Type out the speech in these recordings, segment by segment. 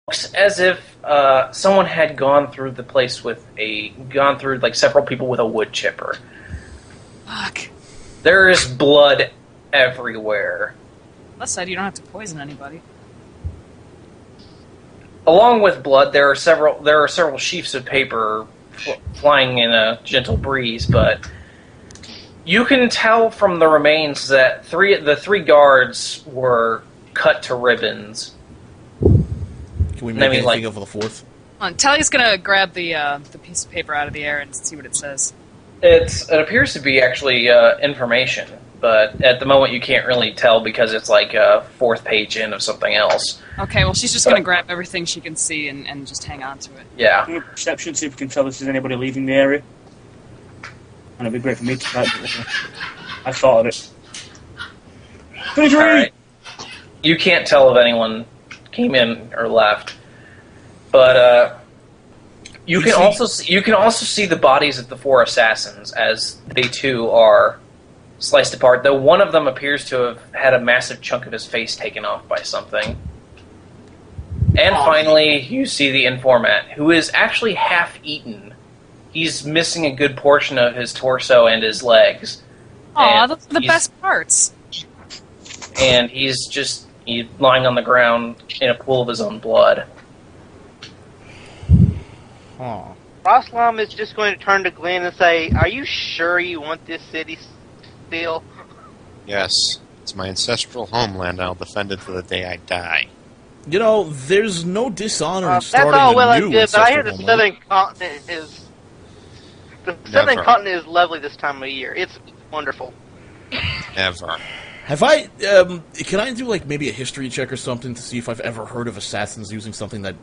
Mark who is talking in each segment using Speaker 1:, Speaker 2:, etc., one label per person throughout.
Speaker 1: Looks as if someone had gone through the place gone through like several people with a wood chipper.
Speaker 2: Fuck.
Speaker 1: There is blood everywhere.
Speaker 2: Plus side, you don't have to poison anybody.
Speaker 1: Along with blood, there are several sheafs of paper flying in a gentle breeze, but you can tell from the remains that the three guards were cut to ribbons.
Speaker 3: Can we make anything of the fourth?
Speaker 2: Tally's gonna grab the piece of paper out of the air and see what it says.
Speaker 1: It appears to be actually information, but at the moment you can't really tell because it's like a fourth page in of something else.
Speaker 2: Okay, well she's just gonna grab everything she can see and just hang on to it.
Speaker 1: Yeah.
Speaker 4: Give me a perception, see if we can tell if there's anybody leaving the area. And it'd be great for me to type it. I thought of it. 23!
Speaker 1: Right. You can't tell if anyone came in or left, but you can also see the bodies of the four assassins as they too are sliced apart. Though one of them appears to have had a massive chunk of his face taken off by something. And finally, you see the informant, who is actually half eaten. He's missing a good portion of his torso and his legs.
Speaker 2: Aw, those are the best parts.
Speaker 1: And he's lying on the ground in a pool of his own blood.
Speaker 3: Huh.
Speaker 5: Roslam is just going to turn to Glenn and say, "Are you sure you want this city still?"
Speaker 6: Yes. It's my ancestral homeland. I'll defend it to the day I die.
Speaker 3: You know, there's no dishonor in
Speaker 5: That's
Speaker 3: starting
Speaker 5: all well
Speaker 3: a
Speaker 5: and
Speaker 3: new
Speaker 5: good, but I hear
Speaker 3: ancestral
Speaker 5: the
Speaker 3: homeland.
Speaker 5: southern continent is... The southern continent is lovely this time of year. It's wonderful.
Speaker 6: Never.
Speaker 3: Have I, can I do, like, maybe a history check or something to see if I've ever heard of assassins using something that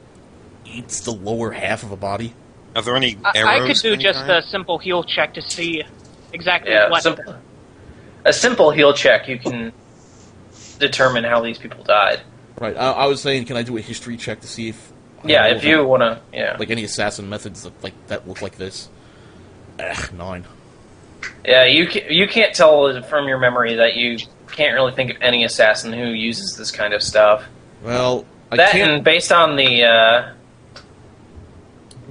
Speaker 3: eats the lower half of a body?
Speaker 6: Are there any
Speaker 7: I
Speaker 6: arrows?
Speaker 7: could do
Speaker 6: of any
Speaker 7: just
Speaker 6: kind?
Speaker 7: a simple heal check to see exactly what...
Speaker 1: A simple heal check, you can determine how these people died.
Speaker 3: Right, I was saying, can I do a history check to see if...
Speaker 1: Yeah, if you want to, yeah.
Speaker 3: Like, any assassin methods that look like this? 9.
Speaker 1: Yeah, you can't tell from your memory that you can't really think of any assassin who uses this kind of stuff.
Speaker 3: Well, I
Speaker 1: that
Speaker 3: can't...
Speaker 1: and based on the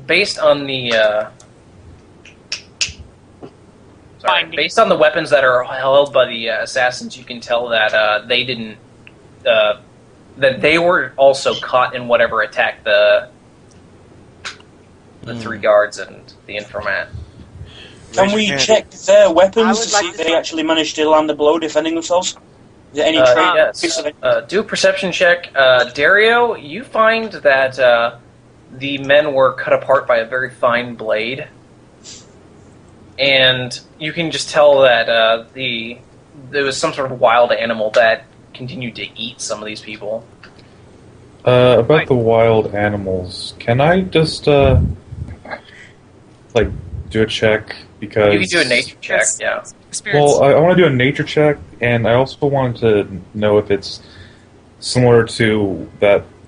Speaker 1: based on the weapons that are held by the assassins, you can tell that they didn't that they were also caught in whatever attacked the three guards and the informant.
Speaker 4: Can we check their weapons to see if they actually managed to land a blow defending themselves? Is there any trait?
Speaker 1: Yes. Do a perception check. Dario, you find that the men were cut apart by a very fine blade. And you can just tell that there was some sort of wild animal that continued to eat some of these people.
Speaker 8: About the wild animals, can I just, like, do a check? Because...
Speaker 1: You can do a nature check, yeah.
Speaker 2: Experience.
Speaker 8: Well, I want to do a nature check, and I also wanted to know if it's similar to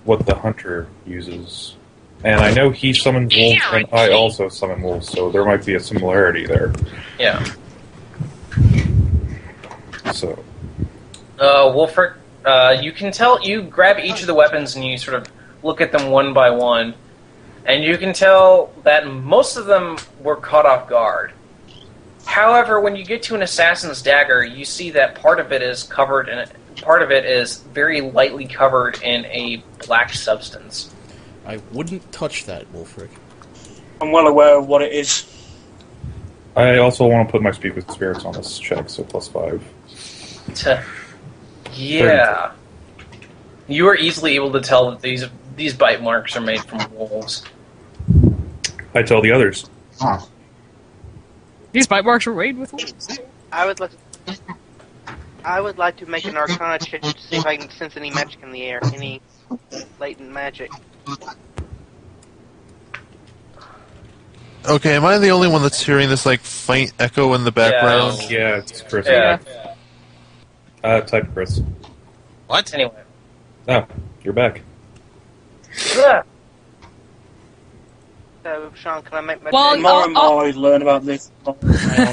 Speaker 8: what the hunter uses. And I know he summons wolves, and I also summon wolves, so there might be a similarity there.
Speaker 1: Yeah.
Speaker 8: So...
Speaker 1: Wolfric, you can tell, you grab each of the weapons and you sort of look at them one by one, and you can tell that most of them were caught off guard. However, when you get to an assassin's dagger, you see that part of it is very lightly covered in a black substance.
Speaker 3: I wouldn't touch that, Wolfric.
Speaker 4: I'm well aware of what it is.
Speaker 8: I also want to put my speak with spirits on this check, so +5.
Speaker 1: Yeah. You are easily able to tell that these bite marks are made from wolves.
Speaker 8: I tell the others.
Speaker 2: These bite marks were made with wolves.
Speaker 5: I would like to make an Arcana check to see if I can sense any magic in the air, any latent magic.
Speaker 6: Okay, am I the only one that's hearing this, like, faint echo in the background?
Speaker 8: Yeah, it's Chris.
Speaker 1: Yeah.
Speaker 8: Type Chris.
Speaker 6: What?
Speaker 1: Anyway.
Speaker 8: Oh, you're back.
Speaker 5: So, Sean, can I make my...
Speaker 2: Well,
Speaker 4: The more and more I learn about this...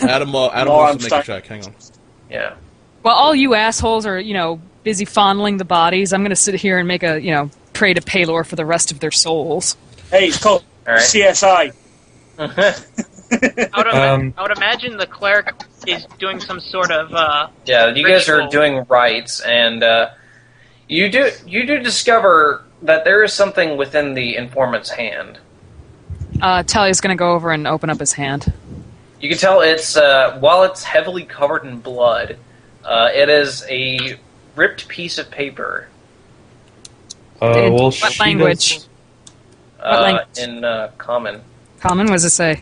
Speaker 3: Adam wants to make a check, hang on.
Speaker 1: Yeah.
Speaker 2: While all you assholes are, busy fondling the bodies, I'm gonna sit here and make a, pray to Paylor for the rest of their souls.
Speaker 4: Hey, it's called CSI.
Speaker 7: I would imagine the cleric is doing some sort of
Speaker 1: yeah, you guys are
Speaker 7: ritual.
Speaker 1: doing rites, and you do discover that there is something within the informant's hand.
Speaker 2: Talia's going to go over and open up his hand.
Speaker 1: You can tell it's while it's heavily covered in blood, it is a ripped piece of paper.
Speaker 8: Well,
Speaker 2: what language? What language?
Speaker 1: In common.
Speaker 2: Common? What does it say?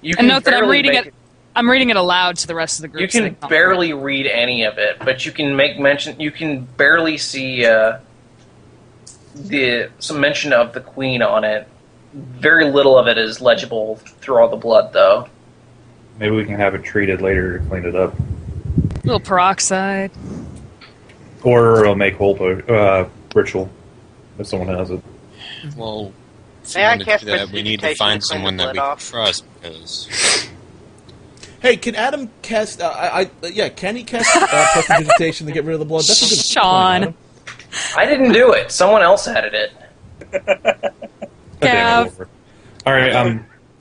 Speaker 1: You
Speaker 2: And note that I'm
Speaker 1: barely
Speaker 2: reading
Speaker 1: make
Speaker 2: it. I'm reading it aloud to the rest of the group.
Speaker 1: You
Speaker 2: so
Speaker 1: can
Speaker 2: they can't
Speaker 1: barely read any of it, but you can make mention. You can barely see some mention of the queen on it. Very little of it is legible through all the blood, though.
Speaker 8: maybe we can have it treated later to clean it up.
Speaker 2: A little peroxide.
Speaker 8: Or it'll make whole ritual if someone has it.
Speaker 6: Well, if
Speaker 5: May I
Speaker 6: we want to
Speaker 5: cast
Speaker 6: do that, we need to
Speaker 5: prestidigitation
Speaker 6: find
Speaker 5: to clean
Speaker 6: someone
Speaker 5: the
Speaker 6: that we
Speaker 5: blood
Speaker 6: can
Speaker 5: off?
Speaker 6: trust, because
Speaker 3: Hey, can Adam cast? Can he cast prestidigitation to get rid of the blood? That's a good
Speaker 2: Sean.
Speaker 3: point, Adam.
Speaker 1: I didn't do it. Someone else added it.
Speaker 2: Gav.
Speaker 8: All right.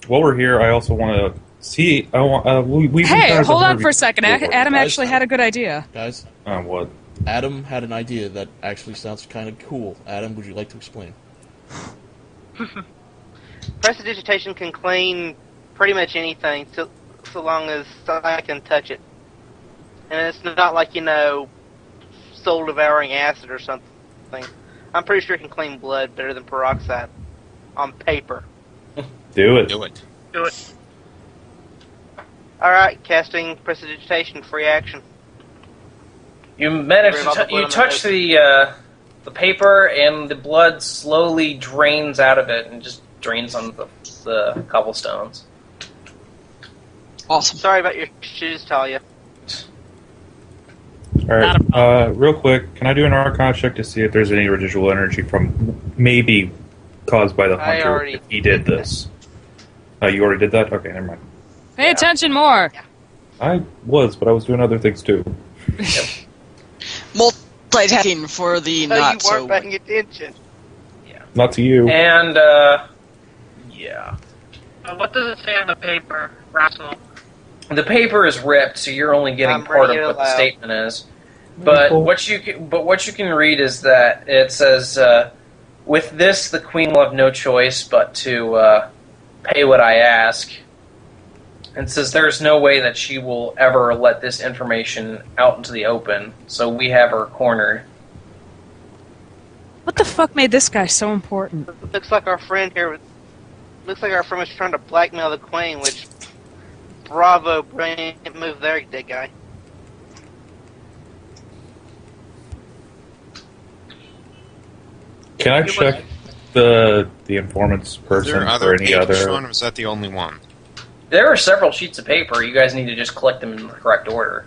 Speaker 8: While we're here, I also want to see. I want. We
Speaker 2: Hey, hold on for a second.
Speaker 3: Go for it.
Speaker 2: Adam
Speaker 3: Guys,
Speaker 2: actually had a good idea.
Speaker 3: Guys,
Speaker 8: What?
Speaker 3: Adam had an idea that actually sounds kind of cool. Adam, would you like to explain?
Speaker 5: Prestidigitation can clean pretty much anything, so long as I can touch it. And it's not like, soul-devouring acid or something. I'm pretty sure it can clean blood better than peroxide on paper.
Speaker 8: Do it.
Speaker 6: do it.
Speaker 7: Do it.
Speaker 5: Alright, casting prestidigitation, free action.
Speaker 1: You manage
Speaker 5: Worry about the
Speaker 1: to you
Speaker 5: blood on
Speaker 1: touch the paper, and the blood slowly drains out of it and just drains on the cobblestones.
Speaker 9: Awesome.
Speaker 5: Sorry about your shoes, Talia.
Speaker 8: All
Speaker 2: Not a
Speaker 8: right. Real quick, can I do an Arcana check to see if there's any residual energy from maybe caused by the
Speaker 5: I
Speaker 8: hunter
Speaker 5: already
Speaker 8: if he did
Speaker 5: did
Speaker 8: this? You already did that? Okay, never mind.
Speaker 2: Pay attention more.
Speaker 8: I was, but I was doing other things too.
Speaker 9: Multitasking for the
Speaker 5: No, you
Speaker 9: not
Speaker 5: weren't
Speaker 9: so.
Speaker 5: paying attention.
Speaker 8: Not to you.
Speaker 1: And yeah,
Speaker 7: What does it say on the paper, Russell?
Speaker 1: the paper is ripped, so you're only getting
Speaker 5: I'm
Speaker 1: part of
Speaker 5: reading it
Speaker 1: what the
Speaker 5: aloud.
Speaker 1: statement is. But
Speaker 8: Cool.
Speaker 1: what you can read is that it says, "With this, the queen will have no choice but to pay what I ask." And says there's no way that she will ever let this information out into the open, so we have her cornered.
Speaker 2: What the fuck made this guy so important?
Speaker 5: Looks like our friend was trying to blackmail the queen, which, bravo, brilliant move there, dead guy.
Speaker 8: Can I
Speaker 7: It was-
Speaker 8: check the informant's
Speaker 6: Are
Speaker 8: person
Speaker 6: there
Speaker 8: or
Speaker 6: other
Speaker 8: any
Speaker 6: pages,
Speaker 8: other?
Speaker 6: Sean, or was that the only one?
Speaker 1: There are several sheets of paper. You guys need to just collect them in the correct order.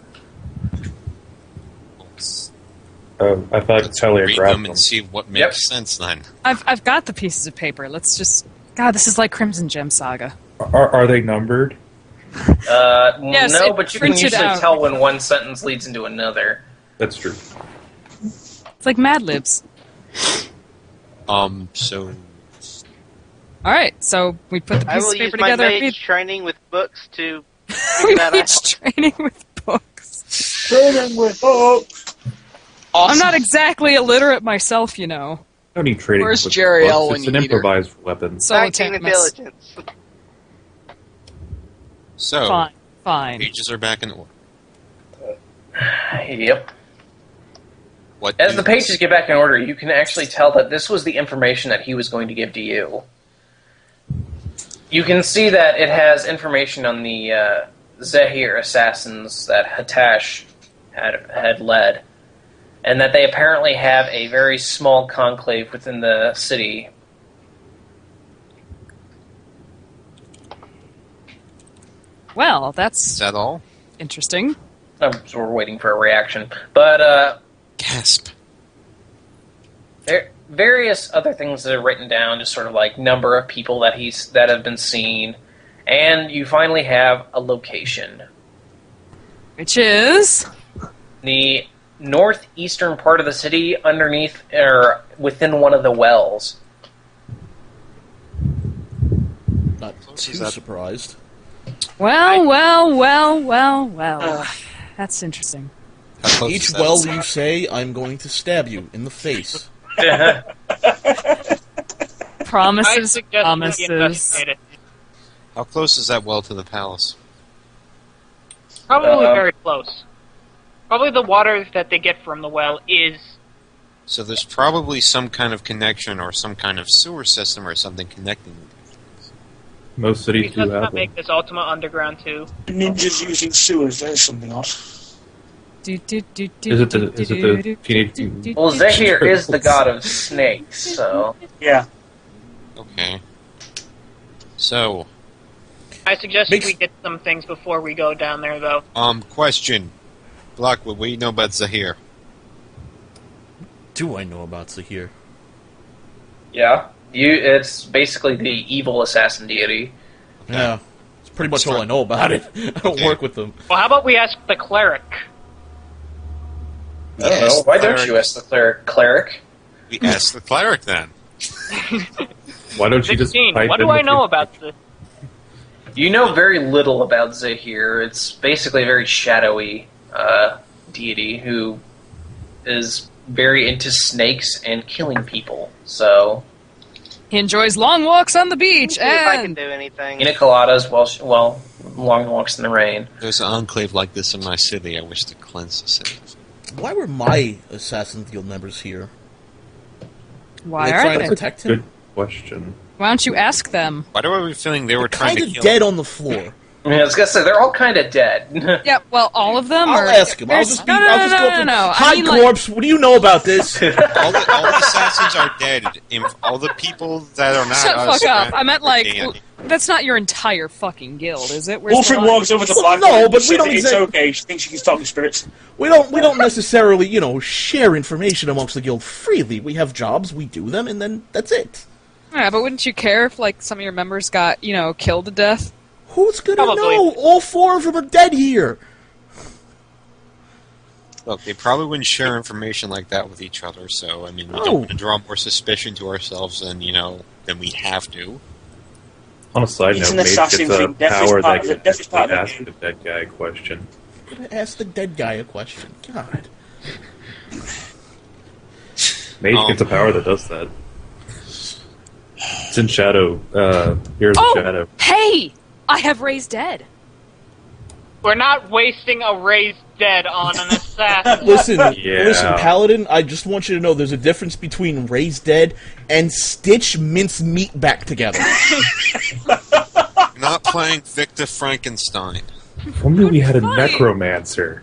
Speaker 8: I thought
Speaker 6: Let's
Speaker 8: Talia
Speaker 6: read
Speaker 8: grabbed
Speaker 6: them
Speaker 8: them.
Speaker 6: and see what makes
Speaker 1: Yep.
Speaker 6: sense then.
Speaker 2: I've got the pieces of paper. Let's just. God, this is like Crimson Gem Saga.
Speaker 8: Are they numbered?
Speaker 2: Yes,
Speaker 1: no,
Speaker 2: it
Speaker 1: but you can
Speaker 2: printed
Speaker 1: usually
Speaker 2: out.
Speaker 1: tell when one sentence leads into another.
Speaker 8: That's true.
Speaker 2: It's like Mad Libs.
Speaker 6: So
Speaker 2: All right, so we put the
Speaker 5: I
Speaker 2: pieces
Speaker 5: will
Speaker 2: of
Speaker 5: use
Speaker 2: paper
Speaker 5: my
Speaker 2: together.
Speaker 5: mage training with books to figure that
Speaker 2: Mage
Speaker 5: out.
Speaker 2: training with books.
Speaker 4: Training with books.
Speaker 9: Awesome.
Speaker 2: I'm not exactly illiterate myself, you know.
Speaker 8: No need trading.
Speaker 9: Where's
Speaker 8: with
Speaker 9: Jeriel
Speaker 8: books.
Speaker 9: when
Speaker 8: It's
Speaker 9: you
Speaker 8: an
Speaker 9: need her?
Speaker 8: improvised weapon.
Speaker 2: So
Speaker 5: 19 intelligence.
Speaker 2: Fine.
Speaker 6: pages are back in order.
Speaker 1: Yep.
Speaker 6: What
Speaker 1: As
Speaker 6: do
Speaker 1: the pages get back in order, you can actually tell that this was the information that he was going to give to you. You can see that it has information on the Zahir assassins that Hatash had led, and that they apparently have a very small conclave within the city.
Speaker 2: Well,
Speaker 6: Is
Speaker 2: that's
Speaker 6: that all?
Speaker 2: interesting.
Speaker 1: So we're waiting for a reaction. But
Speaker 6: Gasp.
Speaker 1: various other things that are written down, just sort of like number of people that have been seen, and you finally have a location.
Speaker 2: Which is
Speaker 1: The northeastern part of the city, underneath or within one of the wells.
Speaker 3: Not too surprised.
Speaker 2: Well. That's interesting.
Speaker 3: Each well you say, I'm going to stab you in the face.
Speaker 2: Promises.
Speaker 6: How close is that well to the palace?
Speaker 7: Probably very close. Probably the water that they get from the well is...
Speaker 6: So there's probably some kind of connection or some kind of sewer system or something connecting them.
Speaker 8: Most cities do
Speaker 7: Let's
Speaker 8: have
Speaker 7: not
Speaker 8: one.
Speaker 7: make this Ultima Underground too.
Speaker 4: Ninjas using sewers, there's something odd.
Speaker 8: Is it the Teenage Mutant?
Speaker 1: Well, Zahir is the god of snakes, so...
Speaker 4: Yeah.
Speaker 6: Okay. So,
Speaker 7: I suggest we get some things before we go down there, though.
Speaker 6: question. Blackwood, what do you know about Zahir?
Speaker 3: Do I know about Zahir?
Speaker 1: Yeah. It's basically the evil assassin deity.
Speaker 3: Yeah. It's pretty much all I know about it. I don't work with them.
Speaker 7: Well, how about we ask the cleric?
Speaker 1: I don't know. Why don't you ask the cleric?
Speaker 6: We ask the cleric then.
Speaker 8: Why don't you just
Speaker 7: 16.
Speaker 8: pipe
Speaker 7: What
Speaker 8: in
Speaker 7: do I
Speaker 8: with
Speaker 7: know
Speaker 8: your-
Speaker 7: about this?
Speaker 1: You know very little about Zahir. It's basically a very shadowy deity who is very into snakes and killing people. So,
Speaker 2: He enjoys long walks on the beach
Speaker 5: See if I can
Speaker 2: and
Speaker 5: do anything.
Speaker 1: pina coladas, well, long walks in the rain.
Speaker 6: There's an enclave like this in my city. I wish to cleanse the city.
Speaker 3: Why were my Assassin's Guild members here?
Speaker 2: why
Speaker 3: They
Speaker 2: are
Speaker 3: trying
Speaker 2: they?
Speaker 3: to protect him?
Speaker 8: Good question.
Speaker 2: Why don't you ask them?
Speaker 6: Why do I have a feeling they were trying
Speaker 3: Kind
Speaker 6: to
Speaker 3: of
Speaker 6: kill
Speaker 3: dead on the floor.
Speaker 1: I mean, I was gonna say they're all kind of dead.
Speaker 2: Yeah, well, all of them.
Speaker 3: I'll
Speaker 2: or
Speaker 3: ask him. I'll
Speaker 2: there's-
Speaker 3: just
Speaker 2: no, no,
Speaker 3: I'll just
Speaker 2: no,
Speaker 3: go up
Speaker 2: no,
Speaker 3: and,
Speaker 2: no.
Speaker 3: Hi,
Speaker 2: I mean, like,
Speaker 3: corpse. What do you know about this?
Speaker 6: all the assassins are dead. All the people that are not
Speaker 2: shut the
Speaker 6: us
Speaker 2: fuck up.
Speaker 6: are
Speaker 2: I meant like
Speaker 6: dead.
Speaker 2: that's not your entire fucking guild, is it? Where's
Speaker 4: Wolfric
Speaker 2: the line?
Speaker 4: walks over to
Speaker 3: Well,
Speaker 4: Blackwood
Speaker 3: no,
Speaker 4: and
Speaker 3: but we
Speaker 4: says
Speaker 3: don't
Speaker 4: it's
Speaker 3: exact-
Speaker 4: okay. She thinks she can talk to spirits.
Speaker 3: We don't necessarily, share information amongst the guild freely. We have jobs, we do them, and then that's it.
Speaker 2: Yeah, but wouldn't you care if like some of your members got killed to death?
Speaker 3: Who's gonna
Speaker 7: Probably.
Speaker 3: know? All four of them are dead here.
Speaker 6: Look, they probably wouldn't share information like that with each other. So I mean, we
Speaker 3: No.
Speaker 6: don't want to draw more suspicion to ourselves than than we have to.
Speaker 8: On a side
Speaker 4: It's
Speaker 8: note,
Speaker 4: an
Speaker 8: Mage
Speaker 4: assassin
Speaker 8: gets a
Speaker 4: thing. Death is
Speaker 8: power
Speaker 4: part
Speaker 8: that
Speaker 4: of it. Death is
Speaker 8: can
Speaker 4: part of
Speaker 8: ask
Speaker 4: it.
Speaker 8: the dead guy a question.
Speaker 3: I'm gonna ask the dead guy a question. God.
Speaker 8: Mage gets a power that does that. It's in Shadow. Here's
Speaker 2: Oh!
Speaker 8: Shadow.
Speaker 2: Hey, I have raised dead.
Speaker 7: We're not wasting a raised dead on an assassin.
Speaker 3: Listen,
Speaker 8: Yeah.
Speaker 3: listen, Paladin, I just want you to know there's a difference between raised dead and stitch mince meat back together.
Speaker 6: We're not playing Victor Frankenstein.
Speaker 8: If only we had a
Speaker 2: funny.
Speaker 8: necromancer.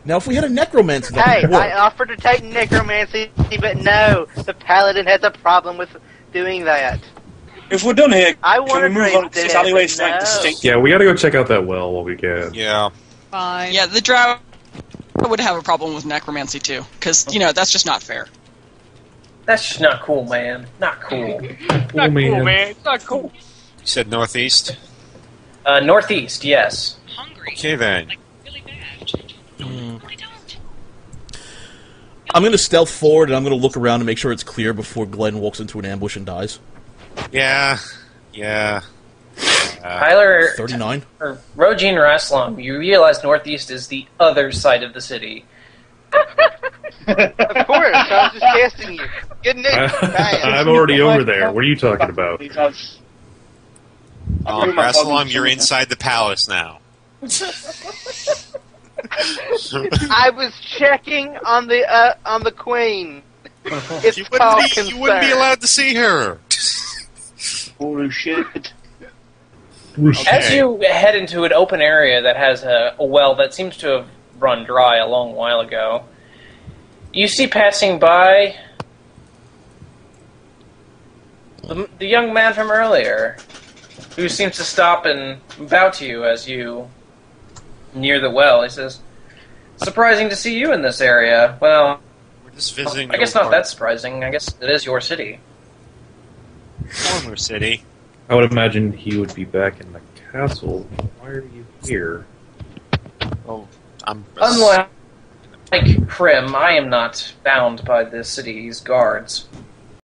Speaker 3: Now, if we had a necromancer, that
Speaker 5: Hey,
Speaker 3: would work.
Speaker 5: I offered to take necromancy, but no, the paladin has a problem with doing that.
Speaker 4: If we're done here,
Speaker 5: I
Speaker 4: can we
Speaker 5: wanted
Speaker 4: move
Speaker 5: raised
Speaker 4: on? 'Cause this
Speaker 5: dead,
Speaker 4: alleyway
Speaker 5: but
Speaker 4: is like
Speaker 5: no.
Speaker 4: distinct.
Speaker 8: Yeah, we gotta go check out that well while we can.
Speaker 6: Yeah.
Speaker 2: Fine.
Speaker 9: Yeah, the drow would have a problem with necromancy too, because that's just not fair.
Speaker 1: That's just not cool, man. Not cool.
Speaker 7: It's not cool, man. It's not cool.
Speaker 6: You said northeast.
Speaker 1: Northeast, yes.
Speaker 6: Okay then.
Speaker 3: I'm gonna stealth forward and I'm gonna look around to make sure it's clear before Glenn walks into an ambush and dies.
Speaker 6: Yeah.
Speaker 1: Tyler,
Speaker 3: 39.
Speaker 1: or Rogine or Aslam, you realize Northeast is the other side of the city.
Speaker 5: Of course, I was just testing you. Good news. Bad.
Speaker 8: I'm already over there. What are you talking about?
Speaker 4: Because I threw my
Speaker 6: Rassalom,
Speaker 4: body
Speaker 6: you're
Speaker 4: in
Speaker 6: inside the palace now.
Speaker 5: I was checking on the queen. It's
Speaker 6: You
Speaker 5: called
Speaker 6: wouldn't, you wouldn't be
Speaker 5: concern.
Speaker 6: allowed to see her.
Speaker 4: Holy shit.
Speaker 1: As you head into an open area that has a well that seems to have run dry a long while ago, you see passing by the young man from earlier, who seems to stop and bow to you as you near the well. He says, "Surprising to see you in this area. Well,
Speaker 6: We're just visiting.
Speaker 1: I guess
Speaker 6: the
Speaker 1: not
Speaker 6: old
Speaker 1: that surprising. I guess it is your city."
Speaker 6: former city.
Speaker 8: I would imagine he would be back in the castle. Why are you here?
Speaker 6: Oh, I'm
Speaker 1: Unlike Like Prim, I am not bound by the city's guards.